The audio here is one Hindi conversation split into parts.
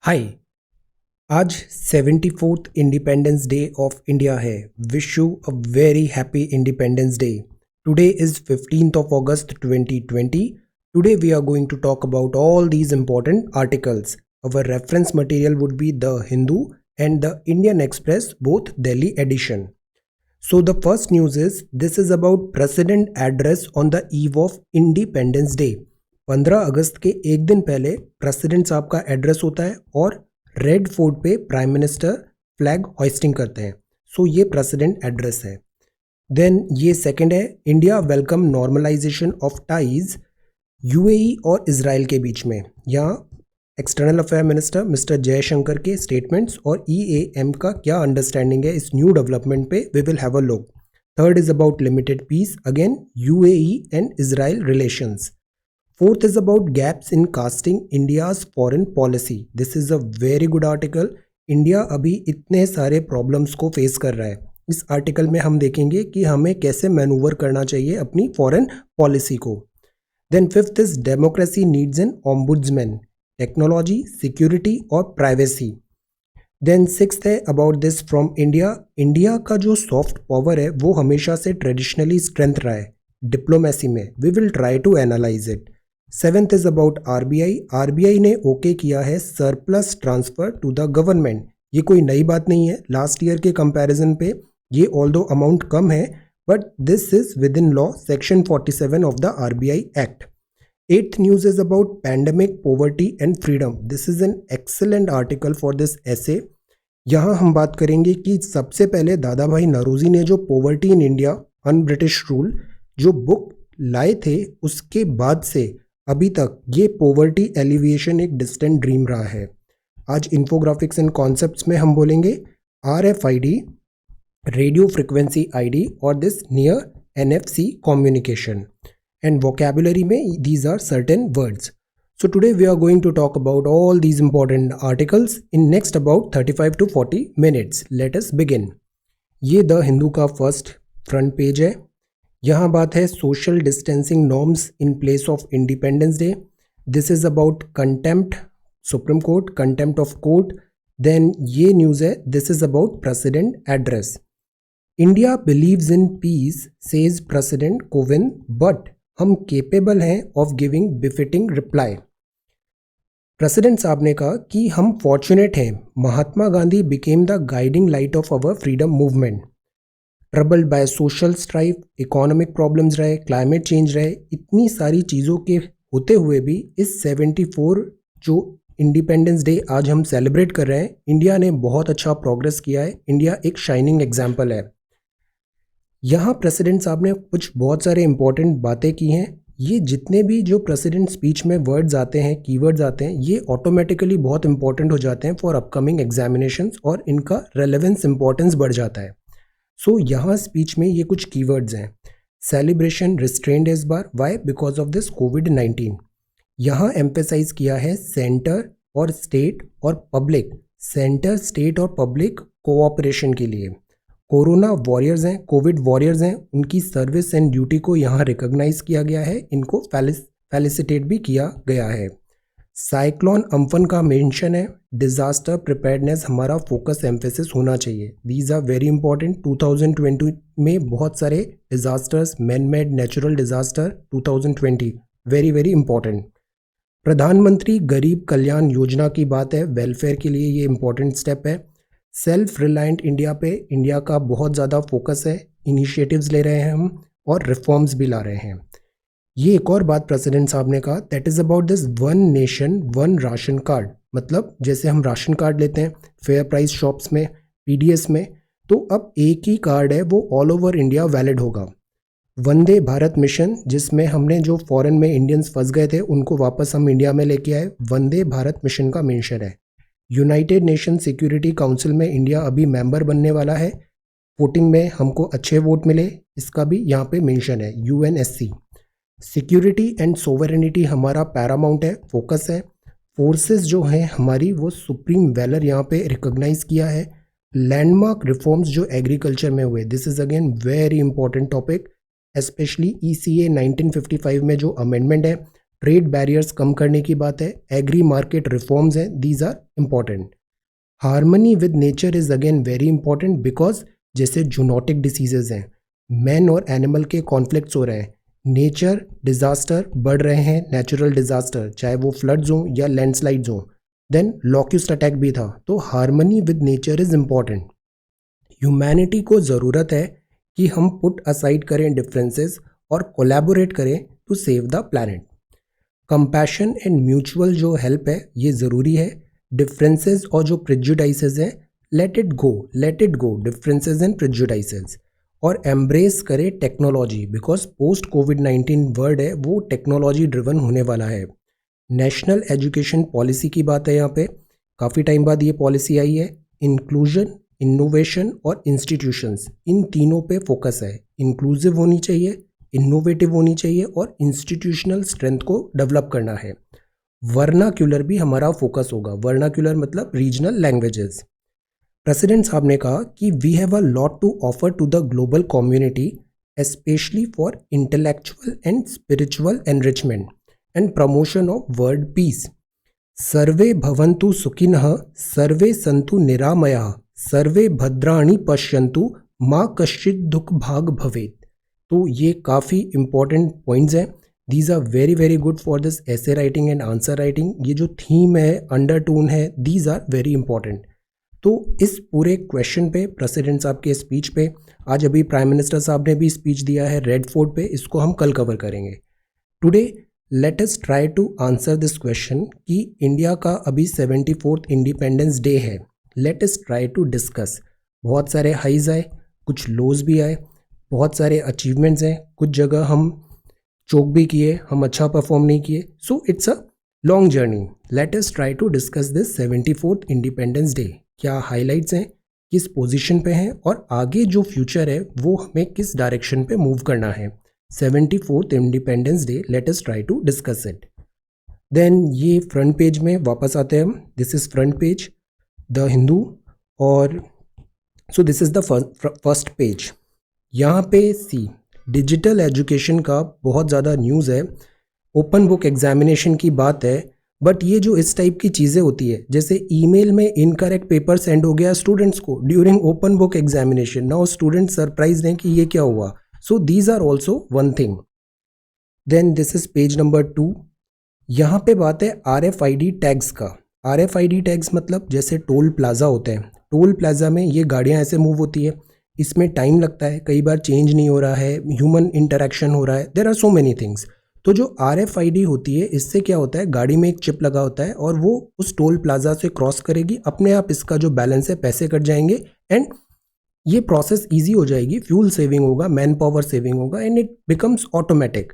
हाय। आज 74th independence day of India है। Wish you a very happy independence day. Today is 15th of August 2020. Today we are going to talk about all these important articles. Our reference material would be The Hindu and The Indian Express, both Delhi edition. So the first news is this is about President address on the eve of Independence Day. 15 अगस्त के एक दिन पहले प्रेसिडेंट साहब का एड्रेस होता है और रेड फोर्ट पे प्राइम मिनिस्टर फ्लैग होइस्टिंग करते हैं। सो ये प्रेसिडेंट एड्रेस है। देन ये सेकंड है, India welcome normalisation of ties UAE और इजराइल के बीच में। यहाँ external affair minister mister Jaishankar के स्टेटमेंट्स और ईएएम का क्या अंडरस्टैंडिंग है इस न्यू डेवलपमेंट पे we will have a look. Third is about limited peace, again UAE and Israel relations. Fourth is about gaps in casting India's foreign policy. This is a very good article. India अभी इतने सारे प्रॉब्लम्स को फेस कर रहा है। इस आर्टिकल में हम देखेंगे कि हमें कैसे मैनूवर करना चाहिए अपनी फॉरेन पॉलिसी को। Then fifth is democracy needs an ombudsman, technology, security और प्राइवेसी। देन सिक्स्थ है about this from India. India का जो सॉफ्ट पावर है वो हमेशा से ट्रेडिशनली स्ट्रेंथ रहा है डिप्लोमेसी में। We will try to analyse it. Seventh is about RBI. RBI ने ओके किया है surplus transfer to the government. ये कोई नई बात नहीं है, लास्ट ईयर के कंपैरिजन पे ये ऑल्दो अमाउंट कम है, but this is with in law, section 47 of the RBI act. Eighth news is about pandemic, poverty and freedom. This is an excellent article for this एसे। यहाँ हम बात करेंगे कि सबसे पहले दादा भाई नौरोजी ने जो poverty in India un British rule जो बुक लाए थे, उसके बाद से अभी तक ये पॉवर्टी एलिविएशन एक डिस्टेंट ड्रीम रहा है। आज इन्फोग्राफिक्स एंड कॉन्सेप्ट्स में हम बोलेंगे RFID, रेडियो फ्रिक्वेंसी आईडी, और this near NFC communication, and vocabulary में these are certain words. So today we are going to talk about all these important articles in next about 35 to 40 minutes. Let us begin. ये द हिंदू का फर्स्ट फ्रंट पेज है। यहाँ बात है social distancing norms in place of independence day. This is about contempt, supreme court, contempt of court. Then ये न्यूज़ है, this is about president address. India believes in peace, says president Kovind, but हम केपेबल हैं of giving befitting reply. President साहब ने कहा कि हम फॉर्चुनेट हैं, Mahatma Gandhi became the guiding light of our freedom movement. Troubled by social strife, economic problems रहे, क्लाइमेट चेंज रहे, इतनी सारी चीज़ों के होते हुए भी इस 74 जो इंडिपेंडेंस डे आज हम सेलिब्रेट कर रहे हैं, इंडिया ने बहुत अच्छा प्रोग्रेस किया है। इंडिया एक शाइनिंग एग्जाम्पल है। यहाँ प्रेसिडेंट साहब ने कुछ बहुत सारे इंपॉर्टेंट बातें की हैं। ये जितने भी जो प्रेसिडेंट स्पीच में वर्ड्स आते हैं, कीवर्ड्स आते हैं, ये ऑटोमेटिकली बहुत इंपॉर्टेंट हो जाते हैं फॉर अपकमिंग एग्जामिनेशंस, और इनका रेलेवेंस इंपॉर्टेंस बढ़ जाता है। सो यहाँ स्पीच में ये कुछ कीवर्ड्स हैं। सेलिब्रेशन रिस्ट्रेंड इस बार, वाई? बिकॉज ऑफ दिस कोविड-19। यहाँ एम्फेसाइज किया है सेंटर और स्टेट और पब्लिक, सेंटर, स्टेट और पब्लिक कोऑपरेशन के लिए। कोरोना वॉरियर्स हैं, कोविड वॉरियर्स हैं, उनकी सर्विस एंड ड्यूटी को यहाँ रिकॉग्नाइज किया गया है, इनको फेलिसिटेट भी किया गया है। साइक्लोन अम्फन का मेंशन है। डिजास्टर प्रिपेयर्डनेस हमारा फोकस एम्फेसिस होना चाहिए। These are very important. 2020 में बहुत सारे disasters, man made, natural disaster 2020, very very important. प्रधानमंत्री गरीब कल्याण योजना की बात है, वेलफेयर के लिए ये इंपॉर्टेंट स्टेप है। सेल्फ रिलायंट इंडिया पे इंडिया का बहुत ज़्यादा फोकस है, इनिशिएटिव्स ले रहे हैं हम और रिफॉर्म्स भी ला रहे हैं। ये एक और बात प्रेसिडेंट साहब ने कहा, that is about this one nation one ration card. मतलब जैसे हम राशन कार्ड लेते हैं फेयर प्राइस शॉप्स में, पीडीएस में, तो अब एक ही कार्ड है, वो ऑल ओवर इंडिया वैलिड होगा। वंदे भारत मिशन, जिसमें हमने जो फॉरेन में इंडियंस फंस गए थे उनको वापस हम इंडिया में लेके आए, वंदे भारत मिशन का मेंशन है। यूनाइटेड नेशन सिक्योरिटी काउंसिल में इंडिया अभी मेंबर बनने वाला है। वोटिंग में हमको अच्छे वोट मिले, इसका भी यहाँ पे मेंशन है। UNSC सिक्योरिटी एंड सोवरेनिटी हमारा पैरामाउंट है, फोकस है। फोर्सेस जो हैं हमारी, वो सुप्रीम वैलर यहाँ पे रिकॉग्नाइज किया है। लैंडमार्क रिफॉर्म्स जो एग्रीकल्चर में हुए, this is again very important topic, specially ECA 1955 में जो अमेंडमेंट है ट्रेड बैरियर्स कम करने की बात है, एग्री मार्केट रिफॉर्म्स हैं, these are important. Harmony with nature is again very important because जैसे जूनोटिक डिसीजेज हैं, मैन और एनिमल के कॉन्फ्लिक्ट्स हो रहे हैं, नेचर डिजास्टर बढ़ रहे हैं, नेचुरल डिजास्टर चाहे वो फ्लड्स हों या लैंडस्लाइड्स हों, देन लॉक्यूस्ट अटैक भी था। तो harmony with nature is important. Humanity को ज़रूरत है कि हम पुट असाइड करें डिफरेंसेस और कोलैबोरेट करें to save the planet. Compassion and mutual जो हेल्प है ये ज़रूरी है। डिफरेंसेस और जो प्रेजुडाइसेस हैं, let it go differences and prejudices, और एम्ब्रेस करें टेक्नोलॉजी बिकॉज पोस्ट कोविड-19 वर्ल्ड है वो टेक्नोलॉजी ड्रिवन होने वाला है। नेशनल एजुकेशन पॉलिसी की बात है यहाँ पे, काफ़ी टाइम बाद ये पॉलिसी आई है। इंक्लूजन, इनोवेशन और इंस्टीट्यूशंस, इन तीनों पे फोकस है। इंक्लूसिव होनी चाहिए, इनोवेटिव होनी चाहिए और इंस्टीट्यूशनल स्ट्रेंथ को डेवलप करना है। वर्नाक्यूलर भी हमारा फोकस होगा। वर्नाक्यूलर मतलब रीजनल लैंग्वेजेस। प्रेसिडेंट साहब ने कहा कि we have a lot to offer to the global community especially for intellectual and spiritual enrichment and promotion of world peace. सर्वे भवन्तु सुखिनः, सर्वे सन्तु निरामयाः, सर्वे भद्राणि पश्यन्तु, माँ कश्चित् दुख भाग भवेत्। तो ये काफ़ी इंपॉर्टेंट पॉइंट्स हैं। These are very very good for this essay writing and answer writing. ये जो थीम है, अंडरटोन है, दीज आर वेरी इंपॉर्टेंट। तो इस पूरे क्वेश्चन पे, प्रेसिडेंट साहब के स्पीच पे, आज अभी प्राइम मिनिस्टर साहब ने भी स्पीच दिया है रेड फोर्ट पे, इसको हम कल कवर करेंगे। Today let us try to answer this question कि इंडिया का अभी 74th इंडिपेंडेंस डे है। Let us try to discuss. बहुत सारे हाइज आए, कुछ लोज भी आए, बहुत सारे अचीवमेंट्स हैं, कुछ जगह हम चोक भी किए, हम अच्छा परफॉर्म नहीं किए। So it's a long journey. Let us try to discuss this 74th independence day. क्या हाइलाइट्स हैं, किस पोजीशन पे हैं और आगे जो फ्यूचर है वो हमें किस डायरेक्शन पे मूव करना है। 74th independence day, let us try to discuss it. Then ये फ्रंट पेज में वापस आते हैं हम। This is front page the Hindu, और so this is the first page. यहाँ पे सी डिजिटल एजुकेशन का बहुत ज़्यादा न्यूज़ है। ओपन बुक एग्जामिनेशन की बात है, बट ये जो इस टाइप की चीज़ें होती है, जैसे ईमेल में इनकरेक्ट पेपर सेंड हो गया स्टूडेंट्स को during open book examination, now student surprise हैं कि ये क्या हुआ। So these are also one thing. Then this is page number 2। यहाँ पे बात है RFID टैग्स का। RFID टैग्स मतलब जैसे टोल प्लाजा होते हैं, टोल प्लाजा में ये गाड़ियाँ ऐसे मूव होती है, इसमें टाइम लगता है, कई बार चेंज नहीं हो रहा है, ह्यूमन इंटरेक्शन हो रहा है, there are so many things. तो जो RFID होती है, इससे क्या होता है, गाड़ी में एक चिप लगा होता है और वो उस टोल प्लाजा से क्रॉस करेगी, अपने आप इसका जो बैलेंस है पैसे कट जाएंगे एंड ये प्रोसेस ईजी हो जाएगी, फ्यूल सेविंग होगा, मैन पावर सेविंग होगा and it becomes automatic.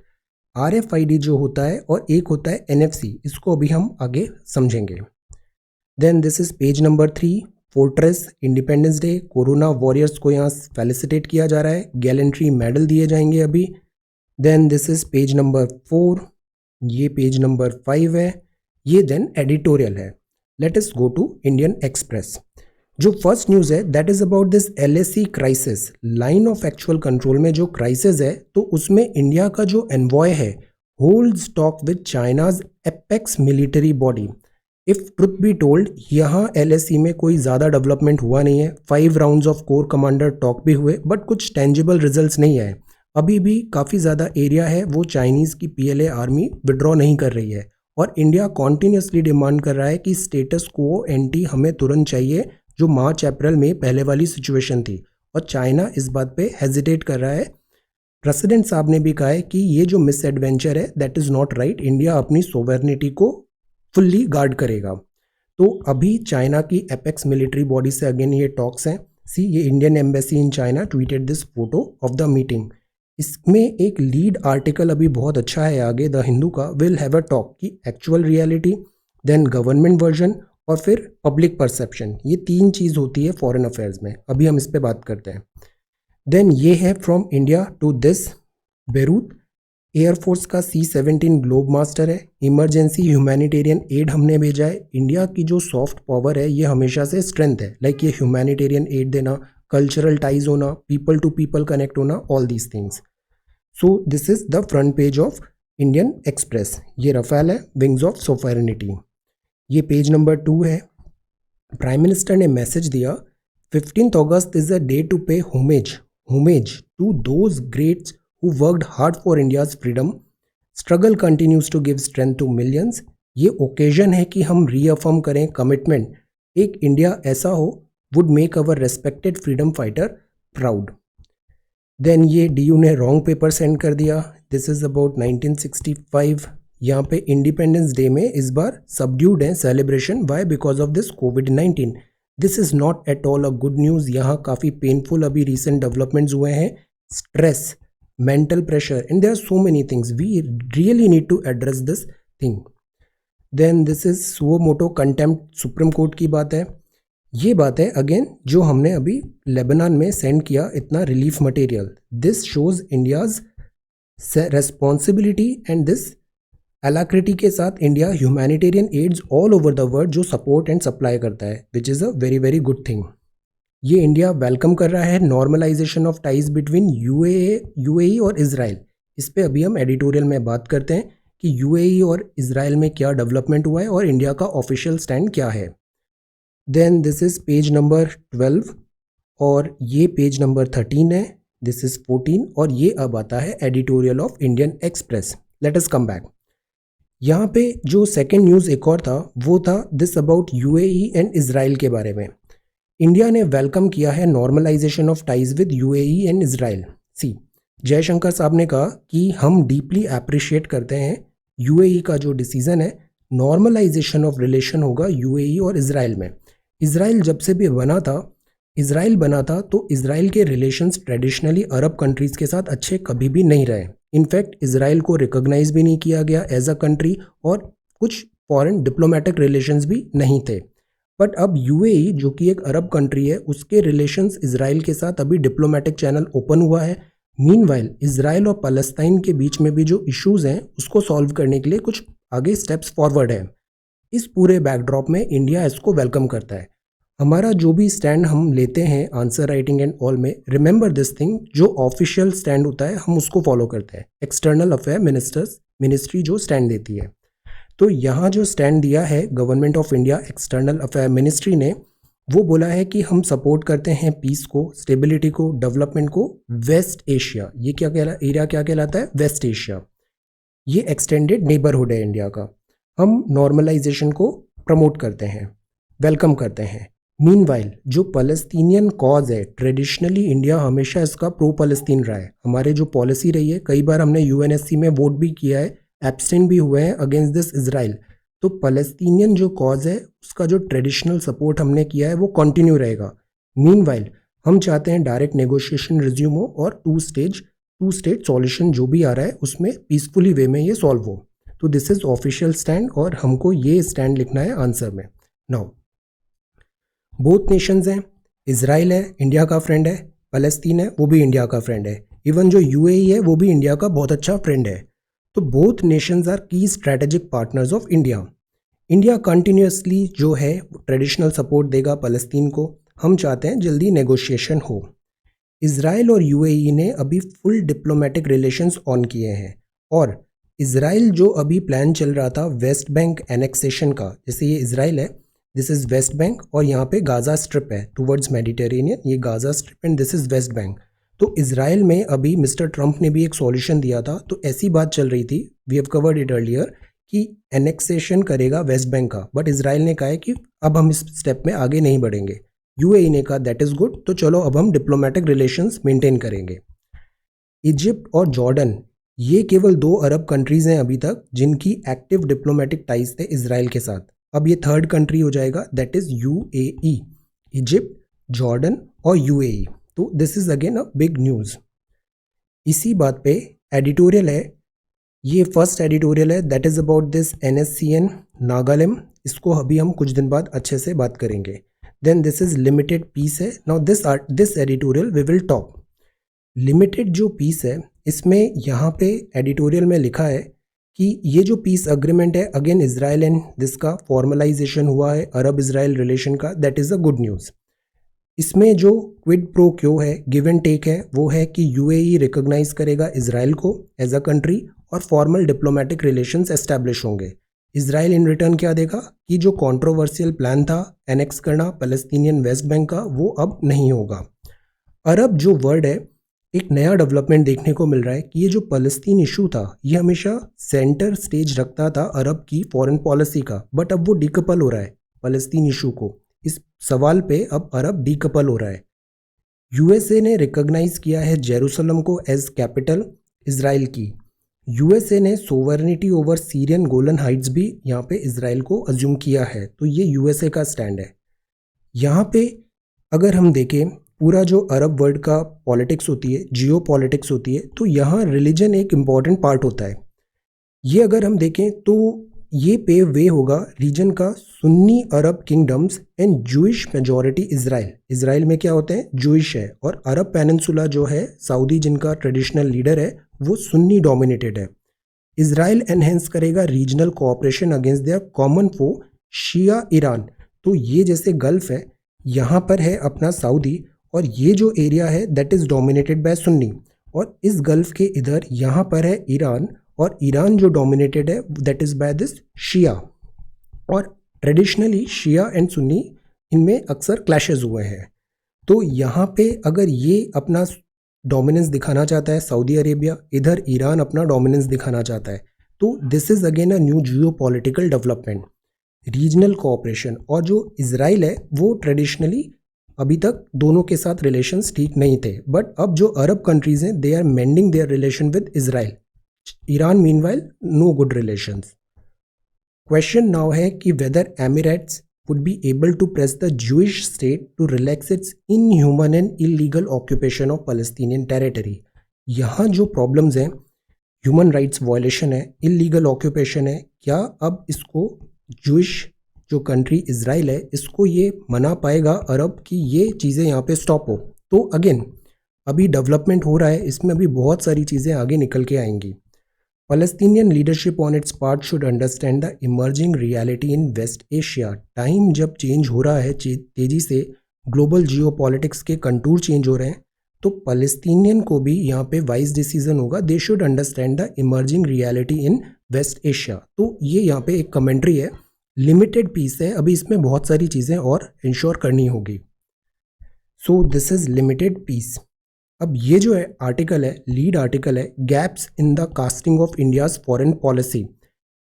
RFID जो होता है और एक होता है NFC, इसको अभी हम आगे समझेंगे। Then this is page number 3, fortress independence day. Corona warriors को यहाँ फेलिसिटेट किया जा रहा है, गैलेंट्री मेडल दिए जाएंगे अभी। Then this is page number 4, ये पेज नंबर 5 है, ये देन एडिटोरियल है। Let us go to Indian Express. जो फर्स्ट न्यूज़ है that is about this LAC crisis, line of actual control में जो क्राइसिस है, तो उसमें इंडिया का जो एनवॉय है holds talk with China's apex military body. If truth be told, यहाँ LAC में कोई ज़्यादा डेवलपमेंट हुआ नहीं है। 5 rounds of core commander talk भी हुए, बट कुछ टेंजिबल रिजल्ट्स नहीं आए। अभी भी काफ़ी ज़्यादा एरिया है वो चाइनीज़ की PLA आर्मी विड्रॉ नहीं कर रही है, और इंडिया कॉन्टीन्यूसली डिमांड कर रहा है कि स्टेटस को एंटी हमें तुरंत चाहिए, जो मार्च अप्रैल में पहले वाली सिचुएशन थी, और चाइना इस बात पे हेजिटेट कर रहा है। प्रेसिडेंट साहब ने भी कहा है कि ये जो मिस एडवेंचर है that is not right, India अपनी सोवेर्निटी को फुल्ली गार्ड करेगा। तो अभी चाइना की एपेक्स मिलिट्री बॉडी से अगेन ये टॉक्स हैं। सी, ये Indian embassy in China tweeted this photo of the meeting. इसमें एक लीड आर्टिकल अभी बहुत अच्छा है आगे द हिंदू का, विल हैव अ टॉक की actual reality, then government version और फिर पब्लिक परसेप्शन। ये 3 चीज़ होती है फॉरेन अफेयर्स में, अभी हम इस पे बात करते हैं। देन ये है from India to this Beirut, air force का C-17 ग्लोब मास्टर है, इमरजेंसी ह्यूमैनिटेरियन एड हमने भेजा है। इंडिया की जो सॉफ्ट पावर है ये हमेशा से स्ट्रेंथ है, लाइक ये ह्यूमैनिटेरियन एड देना, कल्चरल टाइज होना, पीपल टू पीपल कनेक्ट होना, all these things. So this is the front page of Indian express, ये रफाल है, विंग्स ऑफ सोफरेनिटी। ये पेज नंबर 2 है। प्राइम मिनिस्टर ने मैसेज दिया, 15th August is a day to pay homage to those greats who worked hard for India's freedom, struggle continues to give strength to millions. ये ओकेजन है कि हम रीअफर्म करें कमिटमेंट, एक इंडिया ऐसा हो would make our respected freedom fighter proud. Then ये डीयू ने रॉन्ग पेपर सेंड कर दिया, दिस इज अबाउट 1965। यहाँ पे इंडिपेंडेंस डे में इस बार सबड्यूड है celebration, why because of this covid. This is not at all a good news. यहाँ काफ़ी पेनफुल अभी रिसेंट डेवलपमेंट्स हुए हैं, stress, mental pressure, and there are so many things we really need to address this thing. Then this is suo moto contempt, supreme court की बात है। ये बात है अगेन जो हमने अभी लेबनान में सेंड किया इतना relief material, this shows India's responsibility and this alacrity के साथ India humanitarian aids all over the world जो सपोर्ट एंड सप्लाई करता है, which is a very very good thing. ये इंडिया वेलकम कर रहा है normalisation of ties between UAE और इजराइल। इस पे अभी हम एडिटोरियल में बात करते हैं कि यूएई और इजराइल में क्या डेवलपमेंट हुआ है और इंडिया का ऑफिशियल स्टैंड क्या है। Then this is page number 12 और ये पेज नंबर 13 है, दिस इज 14 और ये अब आता है editorial of Indian express. Let us come back. यहाँ पे जो सेकेंड न्यूज़ एक और था वो था this about UAE and Israel के बारे में। इंडिया ने वेलकम किया है normalisation of ties with UAE and Israel. See, Jaishankar साहब ने कहा कि हम डीपली अप्रिशिएट करते हैं यूएई का जो डिसीजन है, नॉर्मलाइजेशन ऑफ रिलेशन होगा यूएई और इजराइल में। इजराइल जब से भी बना था तो इजराइल के रिलेशंस ट्रेडिशनली अरब कंट्रीज़ के साथ अच्छे कभी भी नहीं रहे। इनफैक्ट इजराइल को रिकॉग्नाइज भी नहीं किया गया एज अ कंट्री और कुछ फॉरेन डिप्लोमेटिक रिलेशंस भी नहीं थे। बट अब यूएई जो कि एक अरब कंट्री है उसके रिलेशंस इजराइल के साथ अभी डिप्लोमेटिक चैनल ओपन हुआ है। मीनवाइल इजराइल और पैलेस्टाइन के बीच में भी जो इश्यूज हैं उसको सॉल्व करने के लिए कुछ आगे स्टेप्स फॉरवर्ड है। इस पूरे बैकड्रॉप में इंडिया इसको वेलकम करता है। हमारा जो भी स्टैंड हम लेते हैं आंसर राइटिंग एंड ऑल में, रिमेंबर दिस थिंग, जो ऑफिशियल स्टैंड होता है हम उसको फॉलो करते हैं। एक्सटर्नल अफेयर मिनिस्ट्री जो स्टैंड देती है, तो यहाँ जो स्टैंड दिया है government of India external affair ministry ने, वो बोला है कि हम सपोर्ट करते हैं पीस को, स्टेबिलिटी को, डेवलपमेंट को वेस्ट एशिया। ये एरिया क्या कहलाता है? West Asia. ये एक्सटेंडेड नेबरहुड है इंडिया का। हम नॉर्मलाइजेशन को प्रमोट करते हैं, वेलकम करते हैं। मीनवाइल जो पैलेस्टीनियन कॉज है, ट्रेडिशनली इंडिया हमेशा इसका प्रो पैलेस्टीन रहा है। हमारे जो पॉलिसी रही है, कई बार हमने यूएनएससी में वोट भी किया है, एब्सटेंट भी हुए हैं अगेंस्ट दिस इजराइल। तो पैलेस्टीनियन जो कॉज है उसका जो ट्रेडिशनल सपोर्ट हमने किया है वो कंटिन्यू रहेगा। मीनवाइल हम चाहते हैं डायरेक्ट नेगोशिएशन रिज्यूम हो और टू स्टेट सॉल्यूशन जो भी आ रहा है उसमें पीसफुली वे में ये सॉल्व हो। तो दिस इज ऑफिशियल स्टैंड और हमको ये स्टैंड लिखना है आंसर में। नाउ बोथ नेशंस हैं, इजराइल है इंडिया का फ्रेंड है, पैलेस्तीन है वो भी इंडिया का फ्रेंड है, इवन जो यूएई है वो भी इंडिया का बहुत अच्छा फ्रेंड है। तो बोथ नेशंस आर की strategic partners of India. India continuously जो है ट्रेडिशनल सपोर्ट देगा पैलेस्तीन को। हम चाहते हैं जल्दी नेगोशिएशन हो। इजराइल और यूएई ने अभी फुल डिप्लोमेटिक रिलेशंस ऑन किए हैं और इजराइल जो अभी प्लान चल रहा था वेस्ट बैंक एनेक्सेशन का, जैसे ये इजराइल है, दिस इज वेस्ट बैंक और यहाँ पे गाजा स्ट्रिप है टुवर्ड्स मेडिटेरेनियन, ये Gaza strip and this is West Bank. तो इजराइल में अभी मिस्टर ट्रंप ने भी एक सॉल्यूशन दिया था, तो ऐसी बात चल रही थी, we have covered it earlier, कि एनेक्सेशन करेगा वेस्ट बैंक का। बट इजराइल ने कहा है कि अब हम इस स्टेप में आगे नहीं बढ़ेंगे। यूएई ने कहा दैट इज़ गुड, तो चलो अब हम डिप्लोमेटिक रिलेशंस मेंटेन करेंगे। इजिप्ट और जॉर्डन ये केवल 2 अरब कंट्रीज़ हैं अभी तक जिनकी एक्टिव डिप्लोमेटिक टाइज थे इजराइल के साथ। अब ये थर्ड कंट्री हो जाएगा, that is UAE. Egypt, Jordan और यूएई। तो this is again a big news. इसी बात पे एडिटोरियल है, ये फर्स्ट एडिटोरियल है, that is about this NSCN Nagaland. इसको अभी हम कुछ दिन बाद अच्छे से बात करेंगे। Then this is limited peace है। Now this editorial we will talk. Limited जो पीस है इसमें यहाँ पे एडिटोरियल में लिखा है कि ये जो पीस अग्रीमेंट है अगेन इजराइल एंड दिस का फॉर्मलाइजेशन हुआ है अरब इजराइल रिलेशन का, that is a good news. इसमें जो क्विड प्रो क्यो है, गिव एंड टेक है, वो है कि यूएई रिकॉग्नाइज करेगा इजराइल को एज अ कंट्री और फॉर्मल डिप्लोमेटिक रिलेशंस एस्टैब्लिश होंगे। इसराइल इन रिटर्न क्या देगा कि जो कंट्रोवर्शियल प्लान था एनेक्स करना पैलेस्टीनियन वेस्ट बैंक का, वो अब नहीं होगा। अरब जो वर्ड है, एक नया डेवलपमेंट देखने को मिल रहा है कि ये जो फ़लस्तीन इशू था ये हमेशा सेंटर स्टेज रखता था अरब की फॉरेन पॉलिसी का, बट अब वो डीकपल हो रहा है फ़लस्तीन इशू को। इस सवाल पे अब अरब डीकपल हो रहा है। यूएसए ने रिकॉग्नाइज किया है जेरूसलम को एज कैपिटल इसराइल की। यूएसए ने sovereignty over Syrian Golan Heights भी यहाँ पे इसराइल को अज्यूम किया है। तो ये यूएसए का स्टैंड है। यहाँ पे अगर हम देखें पूरा जो अरब वर्ल्ड का पॉलिटिक्स होती है, जियो पॉलिटिक्स होती है, तो यहाँ रिलीजन एक इम्पॉर्टेंट पार्ट होता है। ये अगर हम देखें तो ये पेव वे होगा रीजन का Sunni Arab kingdoms and Jewish majority Israel. Israel में क्या होते हैं, जूइश है, और अरब पेनिनसुला जो है सऊदी जिनका ट्रेडिशनल लीडर है वो सुन्नी डोमिनेटेड है। इसराइल एनहेंस करेगा regional cooperation against their common foe Shia Iran. तो ये जैसे गल्फ है, यहाँ पर है अपना सऊदी, और ये जो एरिया है that is dominated by Sunni, और इस गल्फ के इधर यहाँ पर है ईरान, और ईरान जो डोमिनेटेड है दैट इज़ बाय दिस शिया। और ट्रेडिशनली शिया एंड सुन्नी इनमें अक्सर क्लैशेस हुए हैं। तो यहाँ पे अगर ये अपना डोमिनेंस दिखाना चाहता है सऊदी अरेबिया, इधर ईरान अपना डोमिनेंस दिखाना चाहता है, तो this is again a new Jio political development, regional cooperation. और जो इसराइल है वो ट्रेडिशनली अभी तक दोनों के साथ रिलेशंस ठीक नहीं थे, बट अब जो अरब कंट्रीज हैं they are mending their relation with Israel. Iran meanwhile no good relations. Question now है कि whether Emirates would be able to press the Jewish state to relax its inhuman and illegal occupation of Palestinian territory। यहाँ जो प्रॉब्लम्स हैं, ह्यूमन राइट्स वायलेशन है, इलीगल ऑक्यूपेशन है, क्या अब इसको जूइश जो कंट्री इसराइल है इसको ये मना पाएगा अरब की ये चीज़ें यहाँ पे स्टॉप हो? तो अगेन अभी डेवलपमेंट हो रहा है, इसमें अभी बहुत सारी चीज़ें आगे निकल के आएंगी। Palestinian leadership on its part should understand the emerging reality in West Asia। Time जब चेंज हो रहा है तेजी से, ग्लोबल जियो पॉलिटिक्स के कंटूर चेंज हो रहे हैं, तो पैलेस्टीनियन को भी यहाँ पे वाइज डिसीजन होगा, they should understand the emerging reality in West Asia. तो ये यहाँ पे एक कमेंट्री है, लिमिटेड पीस है, अभी इसमें बहुत सारी चीज़ें और इंश्योर करनी होगी। So this is limited peace. अब ये जो है आर्टिकल है, लीड आर्टिकल है, gaps in the casting of India's foreign policy.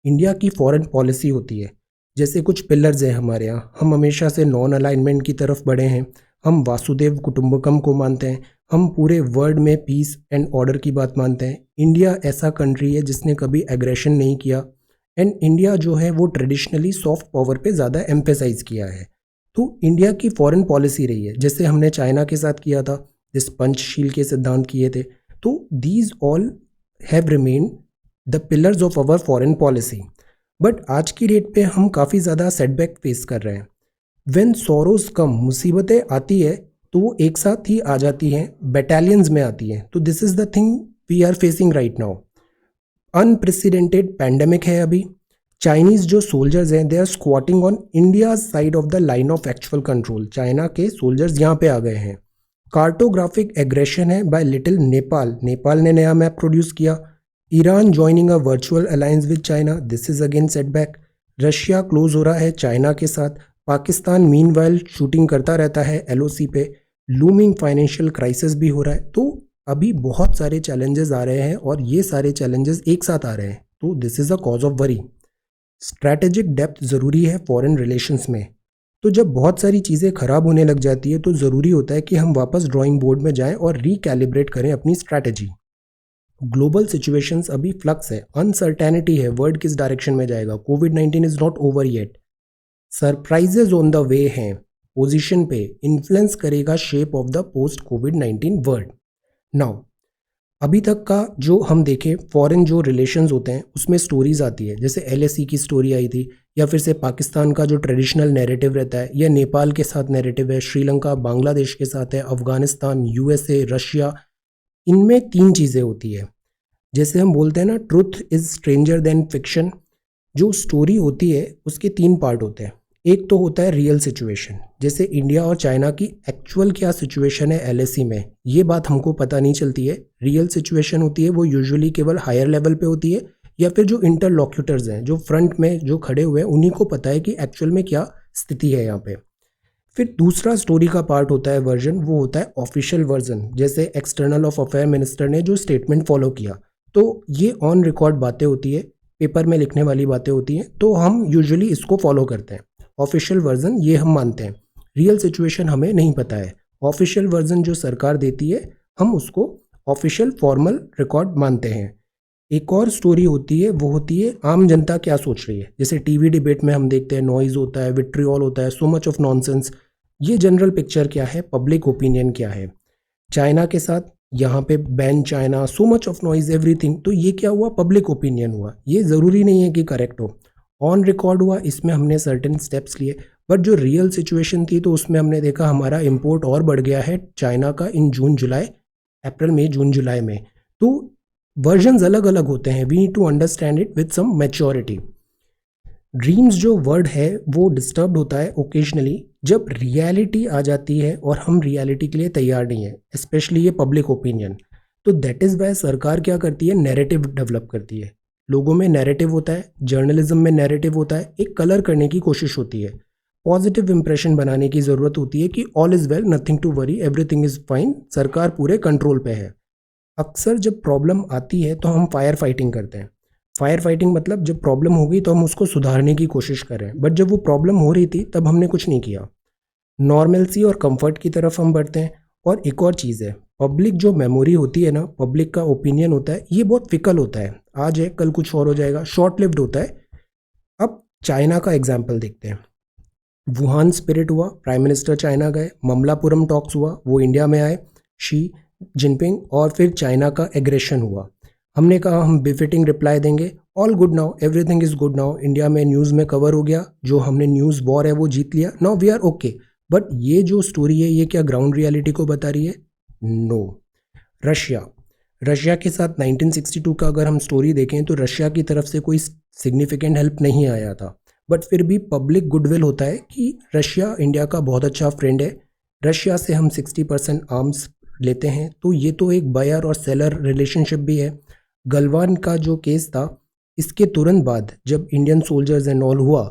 India की फॉरेन पॉलिसी होती है, जैसे कुछ पिलर्स हैं हमारे यहाँ, हम हमेशा से नॉन अलाइनमेंट की तरफ बढ़े हैं, हम वासुदेव कुटुंबकम को मानते हैं, हम पूरे वर्ल्ड में पीस एंड ऑर्डर की बात मानते हैं। इंडिया ऐसा कंट्री है जिसने कभी एग्रेशन नहीं किया, एंड इंडिया जो है वो ट्रेडिशनली सॉफ्ट पावर पे ज़्यादा एम्फेसाइज किया है। तो इंडिया की फॉरेन पॉलिसी रही है, जैसे हमने चाइना के साथ किया था, जिस पंचशील के सिद्धांत किए थे, तो these all have remained the pillars of our foreign policy. But आज की डेट पे हम काफ़ी ज़्यादा सेटबैक फेस कर रहे हैं। व्हेन सोरोस कम, मुसीबतें आती है तो वो एक साथ ही आ जाती हैं, बटालियंस में आती हैं। तो this is the thing we are facing right now. Unprecedented pandemic है अभी। चाइनीज़ जो सोल्जर्स हैं they are squatting on India side of the line of actual control. China के सोल्जर्स यहाँ पे आ गए हैं। कार्टोग्राफिक एग्रेशन है बाय लिटिल नेपाल, नेपाल ने नया मैप प्रोड्यूस किया। Iran joining a virtual alliance with China, this is again setback. Russia close हो रहा है चाइना के साथ। पाकिस्तान मीनवाइल शूटिंग करता रहता है एलओसी पे। लूमिंग फाइनेंशियल क्राइसिस भी हो रहा है। तो अभी बहुत सारे चैलेंजेस आ रहे हैं, और ये सारे चैलेंजेस एक साथ आ रहे हैं, तो this is a cause of worry. Strategic depth ज़रूरी है फॉरेन रिलेशंस में। तो जब बहुत सारी चीज़ें ख़राब होने लग जाती है तो ज़रूरी होता है कि हम वापस ड्राइंग बोर्ड में जाएं और रिकैलिब्रेट करें अपनी स्ट्रैटेजी। ग्लोबल सिचुएशंस अभी फ्लक्स है, अनसर्टेनिटी है, वर्ल्ड किस डायरेक्शन में जाएगा। कोविड-19 is not over yet, surprises on the way हैं। पोजीशन पे इन्फ्लुएंस करेगा शेप ऑफ द पोस्ट कोविड-19 वर्ल्ड। नाउ अभी तक का जो हम देखें फॉरेन जो रिलेशंस होते हैं उसमें स्टोरीज आती है, जैसे एलएसी की स्टोरी आई थी, या फिर से पाकिस्तान का जो ट्रेडिशनल नैरेटिव रहता है, या नेपाल के साथ नैरेटिव है, श्रीलंका बांग्लादेश के साथ है, अफगानिस्तान, यूएसए, रशिया। इनमें तीन चीज़ें होती है, जैसे हम बोलते हैं ना truth is stranger then fiction. जो स्टोरी होती है उसके तीन पार्ट होते हैं। एक तो होता है रियल सिचुएशन, जैसे इंडिया और चाइना की एक्चुअल क्या सिचुएशन है एलएसी में, ये बात हमको पता नहीं चलती है। रियल सिचुएशन होती है वो यूजुअली केवल हायर लेवल पे होती है, या फिर जो इंटरलॉक्यूटर्स हैं, जो फ्रंट में जो खड़े हुए हैं, उन्हीं को पता है कि एक्चुअल में क्या स्थिति है यहाँ पे। फिर दूसरा स्टोरी का पार्ट होता है वर्जन, वो होता है ऑफिशियल वर्जन, जैसे एक्सटर्नल ऑफ अफेयर मिनिस्टर ने जो स्टेटमेंट फॉलो किया, तो ये ऑन रिकॉर्ड बातें होती है, पेपर में लिखने वाली बातें होती हैं, तो हम यूजुअली इसको फॉलो करते हैं। ऑफिशियल वर्जन ये हम मानते हैं, रियल सिचुएशन हमें नहीं पता है। ऑफिशियल वर्जन जो सरकार देती है हम उसको ऑफिशियल फॉर्मल रिकॉर्ड मानते हैं। एक और स्टोरी होती है, वो होती है आम जनता क्या सोच रही है। जैसे टीवी डिबेट में हम देखते हैं नॉइज होता है, विट्रियॉल होता है, सो मच ऑफ नॉनसेंस। ये जनरल पिक्चर क्या है, पब्लिक ओपिनियन क्या है। चाइना के साथ यहाँ पे ban China, so much of noise, everything, तो ये क्या हुआ, पब्लिक ओपिनियन हुआ। ये ज़रूरी नहीं है कि करेक्ट हो, ऑन रिकॉर्ड हुआ, इसमें हमने सर्टेन स्टेप्स लिए। बट जो रियल सिचुएशन थी तो उसमें हमने देखा हमारा इंपोर्ट और बढ़ गया है चाइना का इन जून जुलाई, अप्रैल मई जून जुलाई में। तो वर्जन्स अलग अलग होते हैं, we need to understand it with some maturity. Dreams जो वर्ड है वो डिस्टर्ब होता है ओकेजनली जब रियलिटी आ जाती है और हम रियलिटी के लिए तैयार नहीं है, स्पेशली ये पब्लिक ओपिनियन। तो दैट इज़ वाई सरकार क्या करती है, नैरेटिव डेवलप करती है। लोगों में नैरेटिव होता है, जर्नलिज्म में नैरेटिव होता है, एक कलर करने की कोशिश होती है, पॉजिटिव इंप्रेशन बनाने की ज़रूरत होती है कि all is well, nothing to worry, everything is fine, सरकार पूरे कंट्रोल पे है। अक्सर जब प्रॉब्लम आती है तो हम फायर फाइटिंग करते हैं। फायर फाइटिंग मतलब जब प्रॉब्लम हो गई तो हम उसको सुधारने की कोशिश करें, बट जब वो प्रॉब्लम हो रही थी तब हमने कुछ नहीं किया। नॉर्मलसी और कंफर्ट की तरफ हम बढ़ते हैं। और एक और चीज़ है, पब्लिक जो मेमोरी होती है ना, पब्लिक का ओपिनियन होता है, ये बहुत फिकल होता है, आज है कल कुछ और हो जाएगा, शॉर्ट लिव्ड होता है। अब चाइना का एग्जाम्पल देखते हैं। वुहान स्पिरिट हुआ, प्राइम मिनिस्टर चाइना गए, ममलापुरम टॉक्स हुआ, वो इंडिया में आए, शी जिनपिंग, और फिर चाइना का एग्रेशन हुआ। हमने कहा हम बिफिटिंग रिप्लाई देंगे, all good now, everything is good now, India में न्यूज़ में कवर हो गया, जो हमने न्यूज़ वॉर है वो जीत लिया, now we are okay. But ये जो स्टोरी है ये क्या ग्राउंड रियलिटी को बता रही है? नो। रशिया के साथ 1962 का अगर हम स्टोरी देखें तो रशिया की तरफ से कोई सिग्निफिकेंट हेल्प नहीं आया था, बट फिर भी पब्लिक गुडविल होता है कि रशिया इंडिया का बहुत अच्छा फ्रेंड है, रशिया से हम 60% आर्म्स लेते हैं। तो ये तो एक बायर और सेलर रिलेशनशिप भी है। गलवान का जो केस था, इसके तुरंत बाद जब इंडियन सोल्जर्स एंड ऑल हुआ,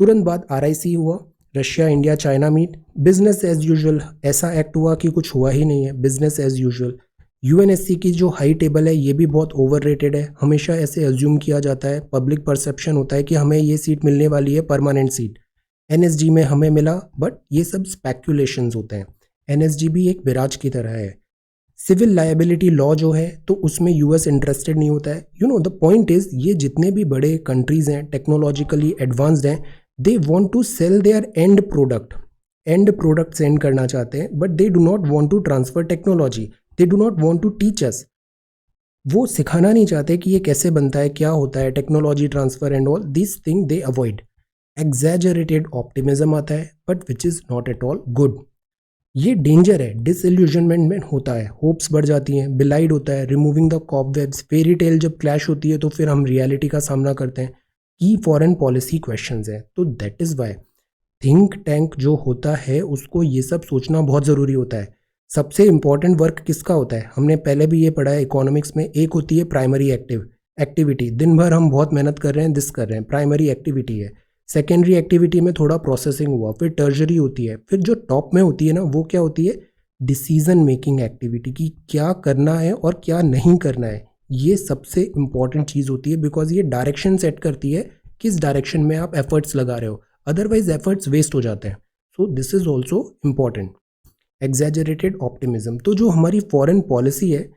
तुरंत बाद आरआईसी हुआ, Russia India China meet, business as usual. ऐसा एक्ट हुआ कि कुछ हुआ ही नहीं है, बिजनेस एज यूजुअल। यूएनएससी की जो हाई टेबल है ये भी बहुत ओवररेटेड है, हमेशा ऐसे अज्यूम किया जाता है, पब्लिक परसेप्शन होता है कि हमें ये सीट मिलने वाली है, परमानेंट सीट। एनएसजी में हमें मिला, बट ये सब स्पेक्यूलेशंस होते हैं। एनएसजी भी एक मिराज की तरह है। सिविल लायबिलिटी लॉ जो है तो उसमें यूएस इंटरेस्टेड नहीं होता है। You know the point is, ये जितने भी बड़े कंट्रीज हैं, टेक्नोलॉजिकली एडवांस्ड हैं, they want to sell their end product send करना चाहते हैं, but they do not want to transfer technology, they do not want to teach us. वो सिखाना नहीं चाहते कि ये कैसे बनता है, क्या होता है technology transfer and all this thing they avoid. Exaggerated optimism आता है, but which is not at all good. ये डेंजर है, डिसइल्यूजनमेंट में होता है, होप्स बढ़ जाती हैं, बिलाइड होता है, removing the cobwebs, fairy tale जब क्लैश होती है तो फिर हम रियलिटी का सामना करते हैं। की फॉरेन पॉलिसी क्वेश्चंस हैं, तो that is why think tank जो होता है उसको ये सब सोचना बहुत ज़रूरी होता है। सबसे इंपॉर्टेंट वर्क किसका होता है, हमने पहले भी ये पढ़ा है इकोनॉमिक्स में। एक होती है प्राइमरी एक्टिविटी, दिन भर हम बहुत मेहनत कर रहे हैं, दिस कर रहे हैं, प्राइमरी एक्टिविटी है। सेकेंडरी एक्टिविटी में थोड़ा प्रोसेसिंग हुआ, फिर टर्जरी होती है, फिर जो टॉप में होती है ना वो क्या होती है, डिसीजन मेकिंग एक्टिविटी, की क्या करना है और क्या नहीं करना है। ये सबसे इंपॉर्टेंट चीज़ होती है, बिकॉज ये डायरेक्शन सेट करती है किस डायरेक्शन में आप एफर्ट्स लगा रहे हो, अदरवाइज एफर्ट्स वेस्ट हो जाते हैं। सो this is also important. Exaggerated optimism, तो जो हमारी फॉरेन पॉलिसी है,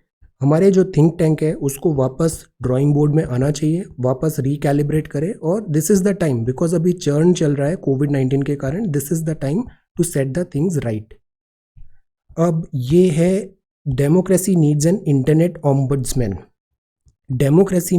हमारे जो थिंक टैंक है उसको वापस ड्राइंग बोर्ड में आना चाहिए, वापस रिकैलिब्रेट करें। और this is the time, because अभी चर्न चल रहा है कोविड-19 के कारण, this is the time to set the things right. अब ये है democracy needs an internet ombudsman. Democracy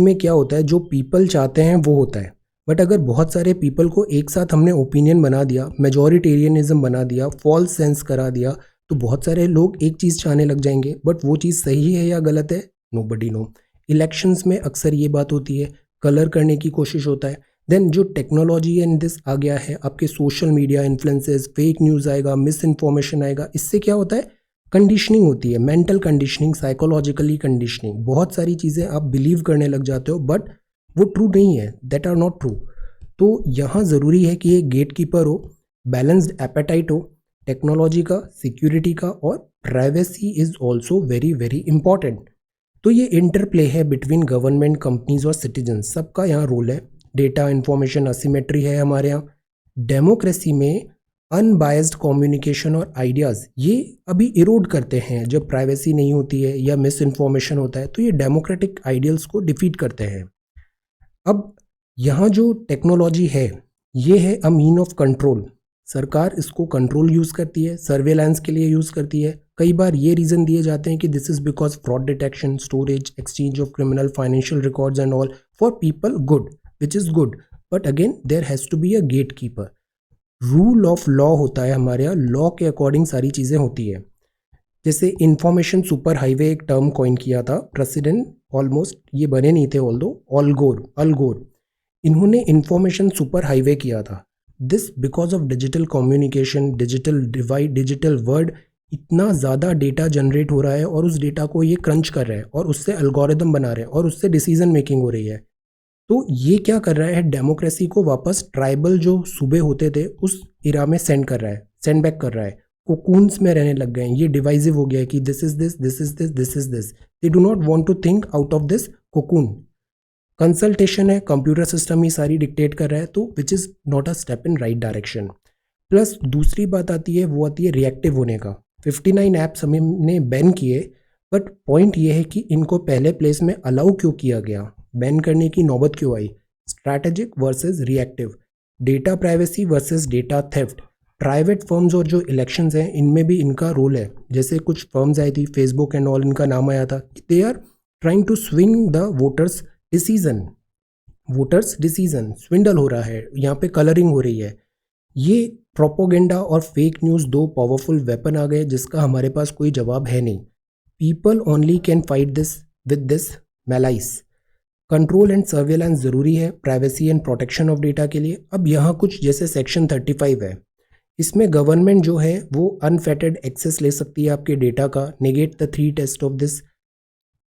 में क्या होता है, जो पीपल चाहते हैं वो होता है, बट अगर बहुत सारे पीपल को एक साथ हमने ओपिनियन बना दिया, मेजॉरिटेरियनिज्म बना दिया, फॉल्स सेंस करा दिया, तो बहुत सारे लोग एक चीज़ चाहने लग जाएंगे, बट वो चीज़ सही है या गलत है, नोबडी नो। इलेक्शंस में अक्सर ये बात होती है, कलर करने की कोशिश होता है। देन जो टेक्नोलॉजी इन दिस आ गया है, आपके social media influences, fake news आएगा, मिस इन्फॉर्मेशन आएगा, इससे क्या होता है, कंडीशनिंग होती है, मेंटल कंडीशनिंग, साइकोलॉजिकली कंडीशनिंग, बहुत सारी चीज़ें आप बिलीव करने लग जाते हो बट वो ट्रू नहीं है, दैट आर नॉट ट्रू। तो यहाँ ज़रूरी है कि एक गेट कीपर हो, बैलेंस्ड एपेटाइट हो टेक्नोलॉजी का, सिक्योरिटी का, और privacy is also very very important. तो ये इंटरप्ले है बिटवीन गवर्नमेंट, कंपनीज और सिटीजन, सबका यहाँ रोल है। डेटा इन्फॉर्मेशन असिमेट्री है हमारे यहाँ। डेमोक्रेसी में अनबायस्ड कम्युनिकेशन और आइडियाज़ ये अभी इरोड करते हैं जब प्राइवेसी नहीं होती है या मिस इन्फॉर्मेशन होता है, तो ये डेमोक्रेटिक आइडियल्स को डिफीट करते हैं। अब यहाँ जो टेक्नोलॉजी है ये है अ मीन ऑफ कंट्रोल। सरकार इसको कंट्रोल यूज़ करती है, सर्वेलेंस के लिए यूज़ करती है। कई बार ये रीज़न दिए जाते हैं कि this is because fraud detection, storage, exchange of criminal financial records and all for people good, which is good, but again there has to be a gatekeeper. Rule of law होता है हमारे यहाँ, लॉ के अकॉर्डिंग सारी चीज़ें होती है। जैसे इंफॉर्मेशन सुपर हाईवे एक टर्म कॉइन किया था प्रेसिडेंट, ऑलमोस्ट ये बने नहीं थे ऑल्दो, अल गोर, इन्होंने इंफॉर्मेशन सुपर हाईवे किया था। This because of digital communication, digital divide, digital world, इतना ज़्यादा डेटा जनरेट हो रहा है और उस डेटा को ये क्रंच कर रहा है और उससे एल्गोरिदम बना रहे हैं और उससे डिसीजन मेकिंग हो रही है। तो ये क्या कर रहा है, डेमोक्रेसी को वापस ट्राइबल जो सूबे होते थे उस इरा में सेंड कर रहा है, सेंड बैक कर रहा है। कोकून्स में रहने लग गए हैं, ये डिवाइसिव हो गया है कि this is this, this is this, this is this. They do not want to think out of this cocoon. Consultation है, कंप्यूटर सिस्टम ही सारी डिक्टेट कर रहा है, तो which is not a step in right direction. Plus दूसरी बात आती है, वो आती है रिएक्टिव होने का। 59 ऐप्स हमने बैन किए, बट पॉइंट ये है कि इनको पहले प्लेस में अलाउ क्यों किया गया, बैन करने की नौबत क्यों आई। Strategic versus reactive, data privacy versus data theft. Private firms और जो इलेक्शंस हैं इनमें भी इनका रोल है। जैसे कुछ फर्म्स आई थी, फेसबुक एंड ऑल, इनका नाम आया था, they are trying to swing the voters decision swindle हो रहा है, यहाँ पे कलरिंग हो रही है। ये प्रोपोगेंडा और फेक न्यूज़ दो पावरफुल वेपन आ गए जिसका हमारे पास कोई जवाब है नहीं। People only can fight this with this malice. Control and surveillance ज़रूरी है privacy and protection of data के लिए। अब यहाँ कुछ जैसे सेक्शन 35 है, इसमें गवर्नमेंट जो है वो अनफेटेड एक्सेस ले सकती है आपके डेटा का, negate the 3 test of this,